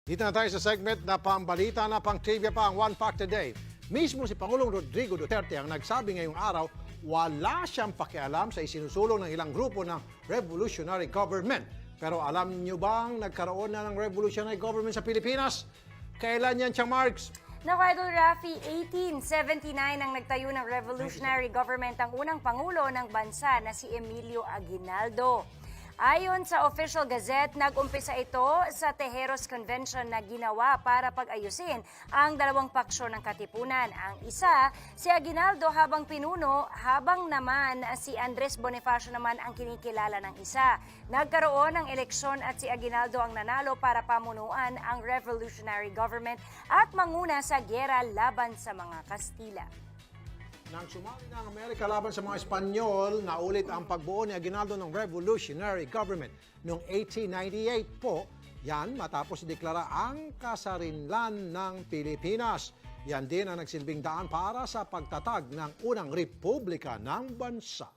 Dito na tayo sa segment na pambalita na pang trivia pa ang One Fact a Day. Mismo si Pangulong Rodrigo Duterte ang nagsabi ngayong araw, wala siyang pakialam sa isinusulong ng ilang grupo ng revolutionary government. Pero alam niyo bang nagkaroon na ng revolutionary government sa Pilipinas? Kailan yan, Chang Marks? Naku, Idol Rafi, 1879 ang nagtayo ng revolutionary government ang unang pangulo ng bansa na si Emilio Aguinaldo. Ayon sa Official Gazette, nag-umpisa ito sa Tejeros Convention na ginawa para pag-ayusin ang dalawang paksyon ng Katipunan. Ang isa, si Aguinaldo habang pinuno, habang naman si Andres Bonifacio naman ang kinikilala ng isa. Nagkaroon ng eleksyon at si Aguinaldo ang nanalo para pamunuan ang revolutionary government at manguna sa gyera laban sa mga Kastila. Nang sumali na ang Amerika laban sa mga Espanyol, naulit ang pagbuo ni Aguinaldo ng revolutionary government. Noong 1898 po, yan matapos ideklara ang kasarinlan ng Pilipinas. Yan din ang nagsilbing daan para sa pagtatag ng unang republika ng bansa.